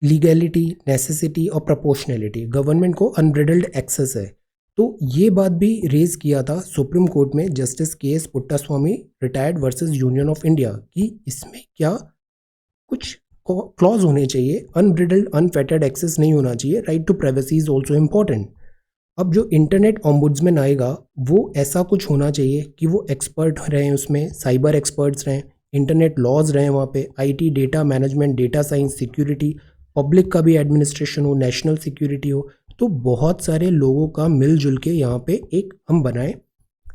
legality, necessity और प्रोपोर्शनैलिटी। गवर्नमेंट को अनब्रिडल्ड एक्सेस है। तो ये बात भी रेज किया था सुप्रीम कोर्ट में justice K S Puttaswamy retired versus union of India, कि इसमें क्या कुछ क्लॉज होने चाहिए, अनब्रिडल्ड अनफेटेड एक्सेस नहीं होना चाहिए, right to privacy is also important. अब जो इंटरनेट ऑम्बुड्समैन आएगा वो ऐसा कुछ होना चाहिए कि वो एक्सपर्ट रहें, उसमें साइबर एक्सपर्ट्स रहें, इंटरनेट लॉज रहें वहाँ पे, IT, data management, data science, security, public का भी एडमिनिस्ट्रेशन हो, नेशनल सिक्योरिटी हो। तो बहुत सारे लोगों का मिलजुल के यहाँ पे एक हम बनाएं,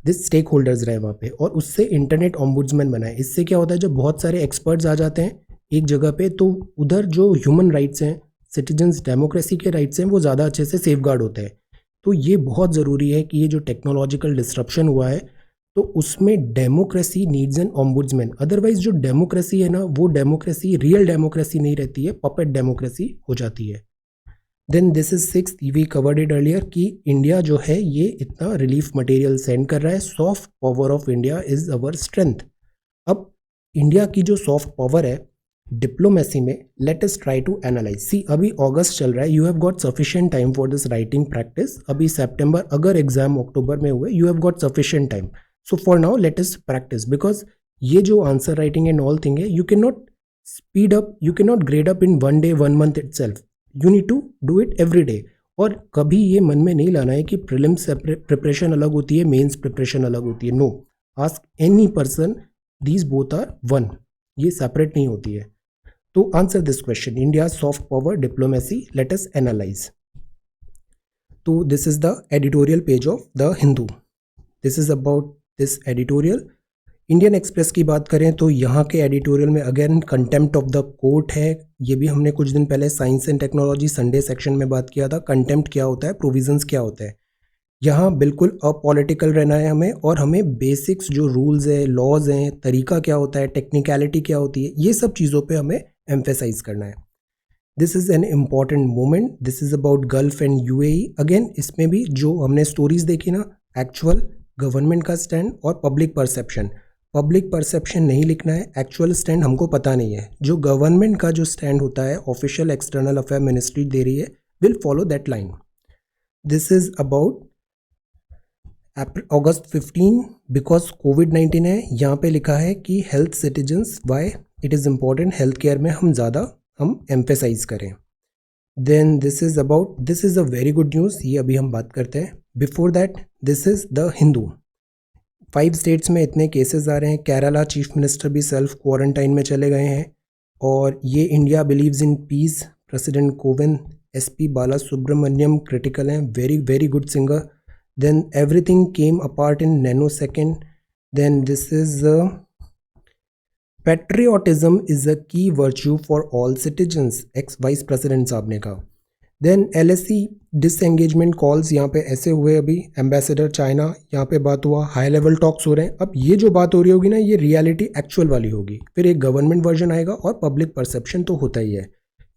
दिस स्टेक होल्डर्स रहे वहाँ पे, और उससे इंटरनेट ऑम्बुड्समैन बनाएं। इससे क्या होता है, जब बहुत सारे एक्सपर्ट्स आ जाते हैं एक जगह पे, तो उधर जो ह्यूमन राइट्स हैं, सिटीजन्स डेमोक्रेसी के राइट्स हैं, वो ज़्यादा अच्छे से सेफगार्ड होते हैं। तो ये बहुत ज़रूरी है कि ये जो टेक्नोलॉजिकल डिस्ट्रप्शन हुआ है तो उसमें democracy needs an ombudsman. Otherwise जो डेमोक्रेसी है ना, वो डेमोक्रेसी रियल डेमोक्रेसी नहीं रहती है, पपेट डेमोक्रेसी हो जाती है। Then this is 6th, we covered it earlier, कि इंडिया जो है ये इतना रिलीफ मटेरियल सेंड कर रहा है। Soft power of India is our strength. अब इंडिया की जो सॉफ्ट पावर है डिप्लोमेसी में, let us try to analyse. See अभी अगस्त चल रहा है, you have got sufficient time for this writing practice. अभी सितंबर, अगर एग्जाम अक्टूबर में हुए, you have got sufficient time. So for now let us practise, because ये जो answer writing and all thing है, you can not speed up, you can not grade up in 1 day 1 month itself, you need to do it every day. और कभी ये मन में नहीं लाना है कि प्रीलिम्स प्रिपरेशन अलग होती है, मेंस प्रिपरेशन अलग होती है। No, ask any person, these both are one, ये सेपरेट नहीं होती है। तो answer this question, India soft power diplomacy, let us analyse. तो this is the editorial page of the Hindu. This is about this editorial. Indian Express की बात करें तो यहाँ के एडिटोरियल में again contempt of the court है। ये भी हमने कुछ दिन पहले science and technology Sunday section में बात किया था, कंटेम्प्ट क्या होता है, प्रोविजंस क्या होता है। यहाँ बिल्कुल अपॉलिटिकल रहना है हमें, और हमें बेसिक्स जो रूल्स है, लॉज हैं, तरीका क्या होता है, टेक्निकलिटी क्या होती है, ये सब चीज़ों पे हमें एम्फेसाइज करना है। This is an important moment, this is about gulf and UAE. Again इसमें भी जो हमने स्टोरीज देखी ना, एक्चुअल गवर्नमेंट का स्टैंड और पब्लिक परसेप्शन। पब्लिक परसेप्शन नहीं लिखना है, एक्चुअल स्टैंड हमको पता नहीं है। जो गवर्नमेंट का जो स्टैंड होता है, ऑफिशियल एक्सटर्नल अफेयर मिनिस्ट्री दे रही है, will follow that line. This is about August 15 because कोविड-19 है। यहाँ पे लिखा है कि health citizens why it is important, health care में हम एम्फेसाइज करें। Then this is about, this is a very good news, ये अभी हम बात करते हैं। Before that this is the Hindu. 5 states में इतने केसेस आ रहे हैं। केरला चीफ मिनिस्टर भी सेल्फ क्वारंटाइन में चले गए हैं। और ये India believes in peace, president Kovind, SP Bala Subrahmanyam critical हैं, very very good singer. Then everything came apart in nanosecond. Then this is patriotism is a key virtue for all citizens, ex vice president साहब ने कहा। देन LSE डिसएंगेजमेंट कॉल्स यहाँ पे ऐसे हुए, अभी एम्बेसडर चाइना यहाँ पे बात हुआ, हाई लेवल टॉक्स हो रहे हैं। अब ये जो बात हो रही होगी ना, ये रियलिटी एक्चुअल वाली होगी, फिर एक गवर्नमेंट वर्जन आएगा और पब्लिक परसेप्शन तो होता ही है।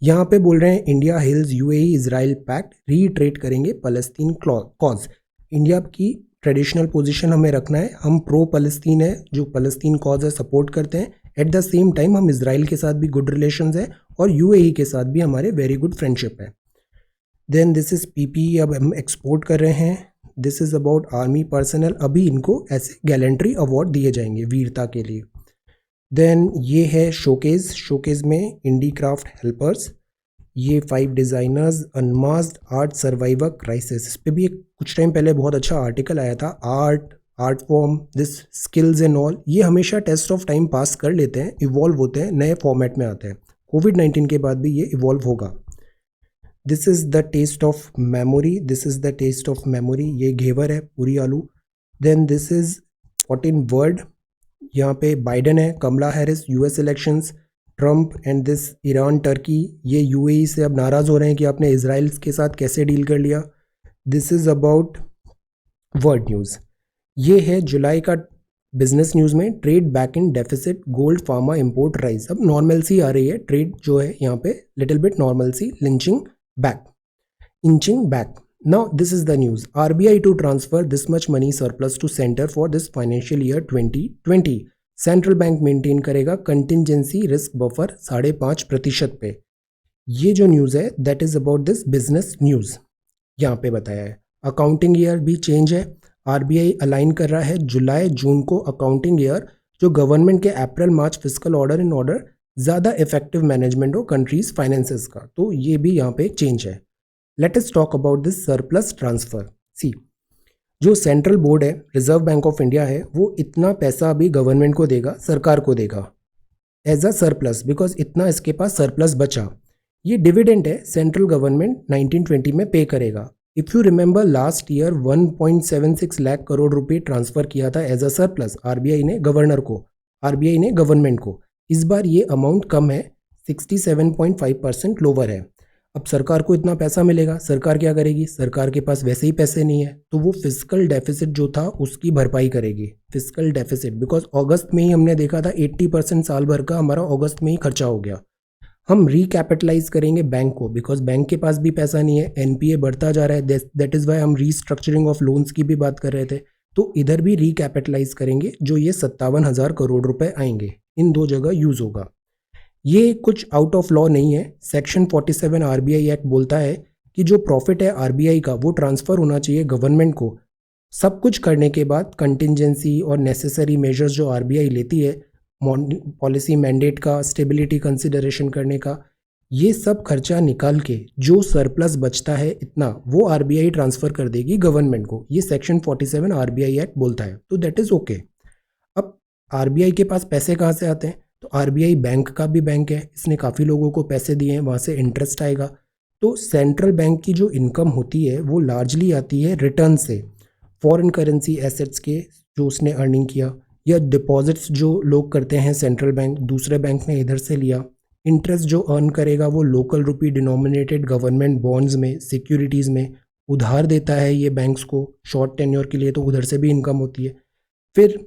यहाँ पे बोल रहे हैं India hails UAE Israel pact, retreat करेंगे पैलेस्टीन कॉज। इंडिया की ट्रेडिशनल पोजीशन हमें रखना है, हम प्रो पैलेस्टीन है, जो पैलेस्टीन कॉज है सपोर्ट करते हैं। एट द सेम टाइम हम इजराइल के साथ भी गुड रिलेशंस है और यूएई के साथ भी हमारे वेरी गुड फ्रेंडशिप है। देन दिस इज पीपीई, अब हम एक्सपोर्ट कर रहे हैं। This is about army personnel, अभी इनको ऐसे गैलेंट्री अवार्ड दिए जाएंगे वीरता के लिए। देन ये है शोकेज, शोकेज में इंडी क्राफ्ट हेल्पर्स, ये 5 डिज़ाइनर्स अनमास्ड आर्ट सर्वाइवर क्राइसिस। इस पर भी एक कुछ टाइम पहले बहुत अच्छा आर्टिकल आया था। Art form this skills and all, ये हमेशा टेस्ट ऑफ टाइम पास कर लेते हैं, इवॉल्व होते हैं, नए फॉर्मेट में आते हैं। कोविड-19 के बाद भी ये इवॉल्व होगा। This is the test of memory, this is the test of memory, ये घेवर है पूरी आलू। देन दिस इज़ 14 वर्ड, यहाँ पे बाइडन है, Kamala Harris, US elections, Trump and this Iran Turkey, ये यूएई से अब नाराज़ हो रहे हैं कि आपने इजराइल के साथ कैसे डील कर लिया। This is about world news. ये है जुलाई का बिजनेस न्यूज़ में, trade back in deficit, gold pharma import rise. अब नॉर्मलसी आ रही है, ट्रेड जो है यहाँ पे little bit normalcy, inching back. Now this is the news, RBI to transfer this much money surplus to centre for this financial year 2020। Central bank maintain करेगा कंटिजेंसी रिस्क बफर 5.5% पे। ये जो न्यूज़ है that is about this business news, यहाँ पे बताया है। अकाउंटिंग ईयर भी चेंज है, आरबीआई अलाइन कर रहा है जुलाई जून को अकाउंटिंग ईयर, जो गवर्नमेंट के April March fiscal order in order ज़्यादा इफेक्टिव मैनेजमेंट हो कंट्रीज फाइनेंसेस का, तो ये भी यहाँ पे चेंज है। Let us talk about this surplus transfer. See, जो सेंट्रल बोर्ड है, रिजर्व बैंक ऑफ इंडिया है, वो इतना पैसा अभी गवर्नमेंट को देगा, सरकार को देगा एज अ सरप्लस, बिकॉज इतना इसके पास सरप्लस बचा। ये डिविडेंड है, सेंट्रल गवर्नमेंट 1920 में पे करेगा। If you remember last year 1.76 lakh crore रुपए ट्रांसफर किया था एज अ सरप्लस, आरबीआई ने गवर्नर को, आरबीआई ने गवर्नमेंट को। इस बार ये अमाउंट कम है, 67.5% लोअर है। अब सरकार को इतना पैसा मिलेगा, सरकार क्या करेगी? सरकार के पास वैसे ही पैसे नहीं है, तो वो फिस्कल डेफिसिट जो था उसकी भरपाई करेगी। फिस्कल डेफिसिट, बिकॉज अगस्त में ही हमने देखा था 80% साल भर का हमारा अगस्त में ही खर्चा हो गया। हम रिकैपिटलाइज करेंगे बैंक को, बिकॉज बैंक के पास भी पैसा नहीं है, एनपीए बढ़ता जा रहा है, दैट इज़ वाई हम रीस्ट्रक्चरिंग ऑफ लोन्स की भी बात कर रहे थे। तो इधर भी रिकैपिटलाइज करेंगे, जो ये 57,000 करोड़ रुपए आएंगे, इन 2 जगह यूज़ होगा। ये कुछ आउट ऑफ लॉ नहीं है। सेक्शन 47 आरबीआई एक्ट बोलता है कि जो प्रॉफिट है आरबीआई का, वो ट्रांसफ़र होना चाहिए गवर्नमेंट को। सब कुछ करने के बाद कंटिजेंसी और नेसेसरी मेजर्स जो आरबीआई लेती है, पॉलिसी मैंडेट का, स्टेबिलिटी कंसिडरेशन करने का, ये सब खर्चा निकाल के जो सरप्लस बचता है इतना, वो आरबीआई ट्रांसफ़र कर देगी गवर्नमेंट को। ये सेक्शन 47 आरबीआई एक्ट बोलता है, तो दैट इज़ ओके। अब आरबीआई के पास पैसे कहाँ से आते हैं? तो आरबीआई बैंक का भी बैंक है, इसने काफ़ी लोगों को पैसे दिए हैं, वहाँ से इंटरेस्ट आएगा। तो सेंट्रल बैंक की जो इनकम होती है वो लार्जली आती है रिटर्न से, फॉरेन करेंसी एसेट्स के जो उसने अर्निंग किया, या डिपॉजिट्स जो लोग करते हैं सेंट्रल बैंक, दूसरे बैंक ने इधर से लिया। इंटरेस्ट जो अर्न करेगा वो लोकल रुपी डिनोमिनेटेड गवर्नमेंट बॉन्ड्स में, सिक्योरिटीज़ में उधार देता है ये बैंक्स को शॉर्ट टेन्योर के लिए, तो उधर से भी इनकम होती है। फिर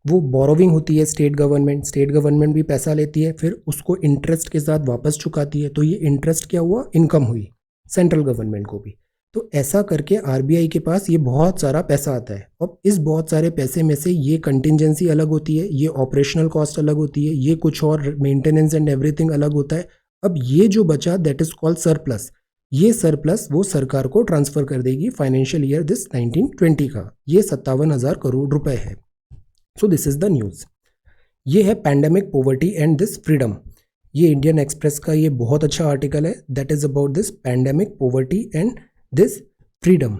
वो बोरोविंग होती है स्टेट गवर्नमेंट भी पैसा लेती है, फिर उसको इंटरेस्ट के साथ वापस चुकाती है, तो ये इंटरेस्ट क्या हुआ, इनकम हुई सेंट्रल गवर्नमेंट को भी। तो ऐसा करके आरबीआई के पास ये बहुत सारा पैसा आता है। अब इस बहुत सारे पैसे में से ये कंटिजेंसी अलग होती है, ये ऑपरेशनल कॉस्ट अलग होती है, ये कुछ और मेंटेनेंस एंड एवरीथिंग अलग होता है। अब ये जो बचा दैट इज कॉल्ड सरप्लस, ये सरप्लस वो सरकार को ट्रांसफर कर देगी फाइनेंशियल ईयर दिस 1920 का, ये 57,000 करोड़ रुपए है। So this is the news. ये है pandemic poverty and this freedom, ये इंडियन एक्सप्रेस का ये बहुत अच्छा आर्टिकल है that is about this pandemic poverty and this freedom.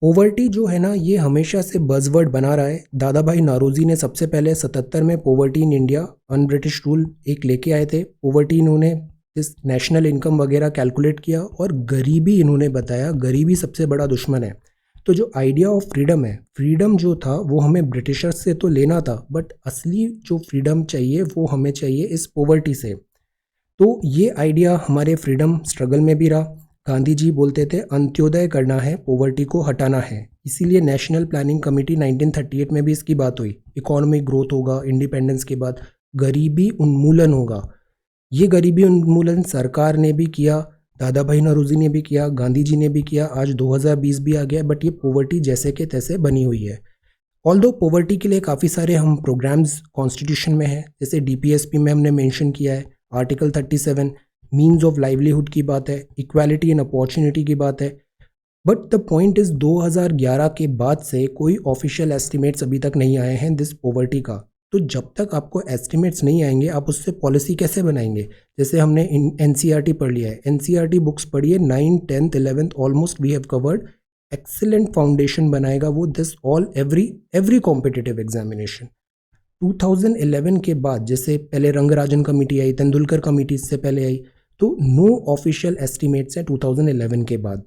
Poverty जो है ना ये हमेशा से बजवर्ड बना रहा है। दादा भाई नारोजी ने सबसे पहले 77 में poverty in India un British rule एक लेके आए थे। पॉवर्टी इन्होंने इस नेशनल इनकम वगैरह कैलकुलेट किया और गरीबी इन्होंने बताया, गरीबी सबसे बड़ा दुश्मन है। तो जो आइडिया ऑफ फ्रीडम है, फ्रीडम जो था वो हमें ब्रिटिशर्स से तो लेना था, बट असली जो फ्रीडम चाहिए वो हमें चाहिए इस पॉवर्टी से। तो ये आइडिया हमारे फ्रीडम स्ट्रगल में भी रहा। गांधी जी बोलते थे अंत्योदय करना है, पॉवर्टी को हटाना है, इसीलिए नेशनल प्लानिंग कमेटी 1938 में भी इसकी बात हुई। इकोनॉमिक ग्रोथ होगा, इंडिपेंडेंस के बाद गरीबी उन्मूलन होगा। ये गरीबी उन्मूलन सरकार ने भी किया, दादा भाई नौरोजी ने भी किया, गांधी जी ने भी किया, आज 2020 भी आ गया, बट ये पॉवर्टी जैसे के तैसे बनी हुई है। ऑल्दो पॉवर्टी के लिए काफ़ी सारे हम प्रोग्राम्स कॉन्स्टिट्यूशन में हैं, जैसे डीपीएसपी में हमने मेंशन किया है, आर्टिकल 37 मीन्स ऑफ लाइवलीहुड की बात है, इक्वालिटी एंड अपॉर्चुनिटी की बात है। बट द पॉइंट इज 2011 के बाद से कोई ऑफिशियल एस्टिमेट्स अभी तक नहीं आए हैं दिस पॉवर्टी का। तो जब तक आपको एस्टिमेट्स नहीं आएंगे आप उससे पॉलिसी कैसे बनाएंगे। जैसे हमने एनसीईआरटी पढ़ लिया है, एनसीईआरटी बुक्स पढ़िए 9, 10th, 11th almost we have covered. Excellent foundation बनाएगा वो this all every competitive examination. 2011 के बाद जैसे पहले रंगराजन कमेटी आई, तेंदुलकर कमेटी इससे पहले आई, तो नो ऑफिशियल एस्टिमेट्स हैं 2011 के बाद।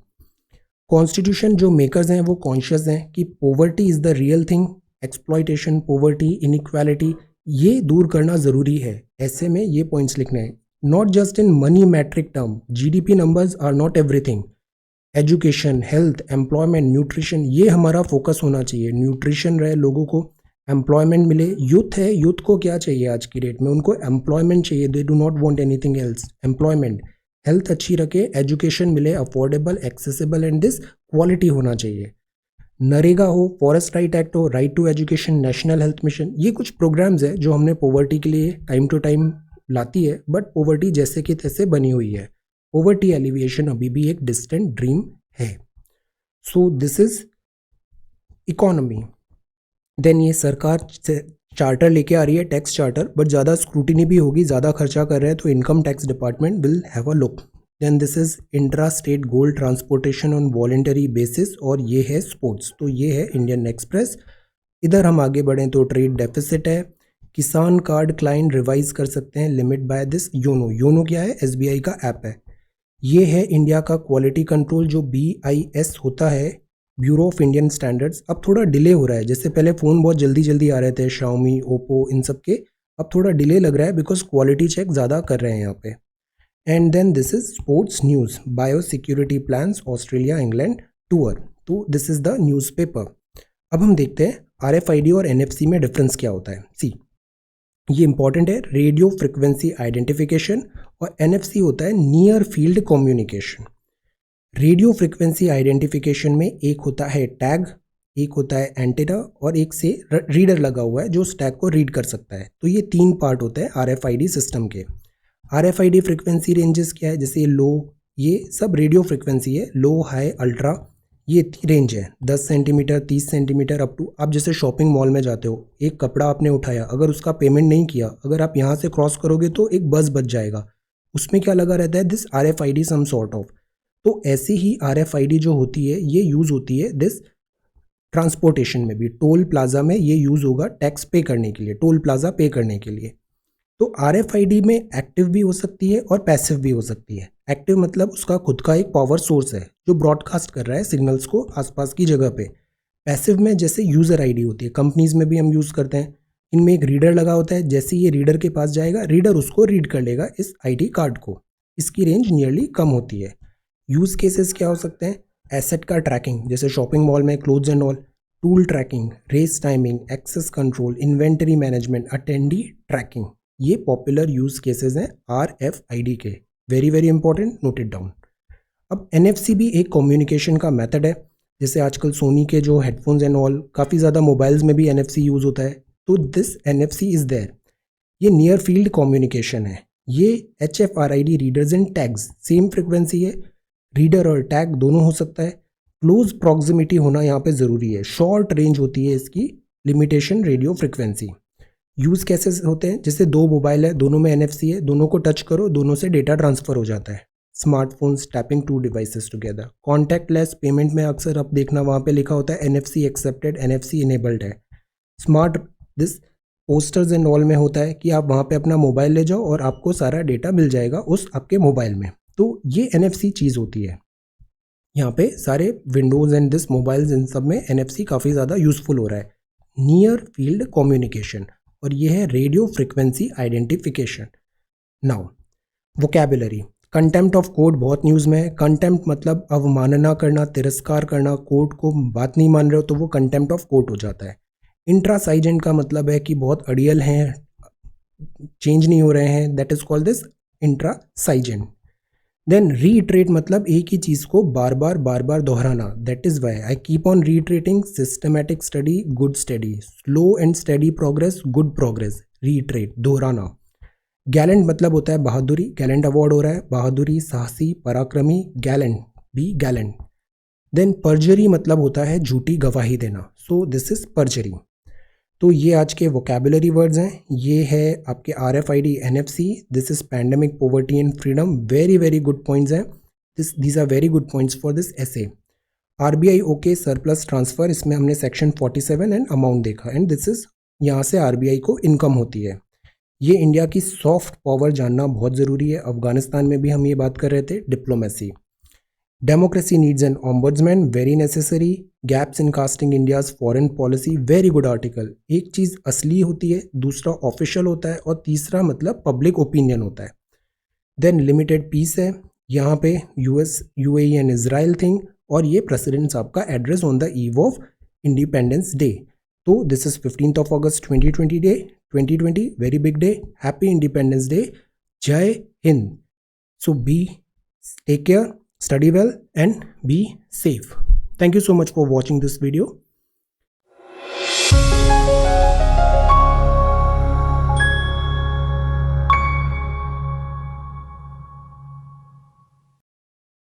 कॉन्स्टिट्यूशन जो मेकर्स हैं वो कॉन्शियस हैं कि poverty is the real thing, exploitation, poverty, inequality ये दूर करना ज़रूरी है। ऐसे में ये पॉइंट्स लिखने हैं, not just in money metric term, GDP numbers are not everything. Education, health, employment, nutrition ये हमारा फोकस होना चाहिए। न्यूट्रिशन रहे, लोगों को एम्प्लॉयमेंट मिले। यूथ है, यूथ को क्या चाहिए आज की डेट में, उनको एम्प्लॉयमेंट चाहिए, they do not want anything else, employment. Health अच्छी रखे, एजुकेशन मिले, affordable, accessible and this quality होना चाहिए। नरेगा हो, फॉरेस्ट राइट एक्ट हो, right to education, national health mission, ये कुछ प्रोग्राम्स है जो हमने पॉवर्टी के लिए टाइम टू टाइम लाती है, बट पॉवर्टी जैसे कि तैसे बनी हुई है। पॉवर्टी एलिविएशन अभी भी एक डिस्टेंट ड्रीम है। So this is economy. Then ये सरकार चार्टर लेके आ रही है, टैक्स चार्टर, बट ज़्यादा स्क्रूटिनी भी होगी, ज़्यादा खर्चा कर रहे हैं तो income tax department will have a look. Then this is intra state gold transportation on voluntary basis, और ये है स्पोर्ट्स। तो ये है इंडियन एक्सप्रेस। इधर हम आगे बढ़ें तो ट्रेड डेफिसिट है, किसान कार्ड क्लाइंट रिवाइज कर सकते हैं, limit by this YONO. YONO क्या है, एसबीआई का ऐप है। ये है इंडिया का क्वालिटी कंट्रोल जो BIS होता है, ब्यूरो ऑफ इंडियन स्टैंडर्ड्स। अब थोड़ा डिले हो रहा है, जैसे पहले फ़ोन बहुत जल्दी जल्दी आ रहे थे, शाओमी, ओप्पो, इन सब के, अब थोड़ा डिले लग रहा है बिकॉज क्वालिटी चेक ज़्यादा कर रहे हैं यहाँ पे। And then this is sports news, bio security plans, Australia England tour. तो दिस इज द न्यूज़पेपर। अब हम देखते हैं RFID और NFC में डिफरेंस क्या होता है। सी, ये इंपॉर्टेंट है, रेडियो फ्रिक्वेंसी आइडेंटिफिकेशन, और NFC होता है near field communication. Radio frequency identification में एक होता है टैग, एक होता है एंटेना, और एक से रीडर लगा हुआ है जो उस टैग को रीड कर सकता है। तो ये 3 पार्ट होते हैं RFID सिस्टम के। RFID फ्रिक्वेंसी रेंजेस क्या है, जैसे लो, ये सब रेडियो फ्रिक्वेंसी है, लो, हाई, अल्ट्रा, ये रेंज है 10 सेंटीमीटर, 30 सेंटीमीटर अप टू। आप जैसे शॉपिंग मॉल में जाते हो, एक कपड़ा आपने उठाया, अगर उसका पेमेंट नहीं किया, अगर आप यहाँ से क्रॉस करोगे तो एक बस बच जाएगा, उसमें क्या लगा रहता है, this RFID some sort of. तो ऐसे ही RFID जो होती है ये यूज़ होती है दिस ट्रांसपोर्टेशन में भी। टोल प्लाजा में ये यूज़ होगा टैक्स पे करने के लिए, टोल प्लाजा पे करने के लिए। तो RFID में एक्टिव भी हो सकती है और पैसिव भी हो सकती है। एक्टिव मतलब उसका खुद का एक पावर सोर्स है जो ब्रॉडकास्ट कर रहा है सिग्नल्स को आसपास की जगह पे। पैसिव में जैसे यूज़र ID होती है, कंपनीज में भी हम यूज़ करते हैं, इनमें एक रीडर लगा होता है, जैसे ये रीडर के पास जाएगा, रीडर उसको रीड कर लेगा इस ID कार्ड को। इसकी रेंज नियरली कम होती है। यूज़ केसेस क्या हो सकते हैं, एसेट का ट्रैकिंग, जैसे शॉपिंग मॉल में clothes and all, tool tracking, race timing, access control, inventory management, attendee tracking, ये पॉपुलर यूज केसेस हैं RFID के। Very very important, note it down. अब NFC भी एक कम्युनिकेशन का मेथड है। जैसे आजकल सोनी के जो हेडफोन्स एंड ऑल, काफ़ी ज़्यादा मोबाइल्स में भी NFC यूज़ होता है, तो दिस NFC इज़ देयर। ये नियर फील्ड कम्युनिकेशन है। ये HFRID readers and tags, same frequency है, रीडर और टैग दोनों हो सकता है। क्लोज प्रॉक्सिमिटी होना यहाँ पे ज़रूरी है। शॉर्ट रेंज होती है इसकी लिमिटेशन रेडियो फ्रिक्वेंसी। यूज़ कैसे होते हैं, जैसे दो मोबाइल है, दोनों में NFC है, दोनों को टच करो, दोनों से डेटा ट्रांसफ़र हो जाता है। Smartphones tapping two devices together. Contactless payment में अक्सर आप देखना वहाँ पे लिखा होता है NFC एक्सेप्टेड, NFC इनेबल्ड है। Smart this posters and all में होता है कि आप वहाँ पे अपना मोबाइल ले जाओ और आपको सारा डेटा मिल जाएगा उस आपके मोबाइल में। तो ये NFC चीज़ होती है। यहाँ पे सारे विंडोज़ एंड दिस मोबाइल्स इन सब में NFC काफ़ी ज़्यादा यूज़फुल हो रहा है। नियर फील्ड कम्युनिकेशन, और ये है radio frequency identification. Now vocabulary. Contempt of court बहुत न्यूज़ में है। कंटेम्प्ट मतलब अवमानना करना, तिरस्कार करना, कोर्ट को बात नहीं मान रहे हो तो वो कंटेम्प्ट ऑफ कोर्ट हो जाता है। इंट्रासाइजेंट का मतलब है कि बहुत अड़ियल हैं, चेंज नहीं हो रहे हैं, that is called this intransigent. Then reiterate मतलब एक ही चीज़ को बार बार दोहराना, that is why I keep on reiterating. Systematic study, good study. Slow and study progress, good progress. Reiterate, दोहराना। गैलेंट मतलब होता है बहादुरी, गैलेंट अवार्ड हो रहा है, बहादुरी, साहसी, पराक्रमी, gallant, be gallant. Then perjury मतलब होता है झूठी गवाही देना, सो दिस इज पर्जरी। तो ये आज के वोकैबुलरी वर्ड्स हैं। ये है आपके RFID, NFC, this is pandemic, poverty and freedom. Very very good points हैं, these are very good points for this essay. RBI okay, surplus transfer, इसमें हमने सेक्शन 47 एंड अमाउंट देखा, एंड दिस इज यहाँ से RBI को इनकम होती है। ये इंडिया की सॉफ्ट पावर जानना बहुत ज़रूरी है। अफगानिस्तान में भी हम ये बात कर रहे थे, diplomacy. Democracy needs an ombudsman, very necessary. Gaps in casting India's foreign policy, very good article. एक चीज़ असली होती है, दूसरा ऑफिशियल होता है, और तीसरा मतलब पब्लिक ओपिनियन होता है। देन लिमिटेड पीस है, यहाँ पे US, UAE and Israel thing, और ये प्रेसिडेंट साहब का address on the eve of independence day. तो this is 15th of August 2020, very big day. Happy Independence Day. Jai Hind. So take care, study well, and be safe. Thank you so much for watching this video.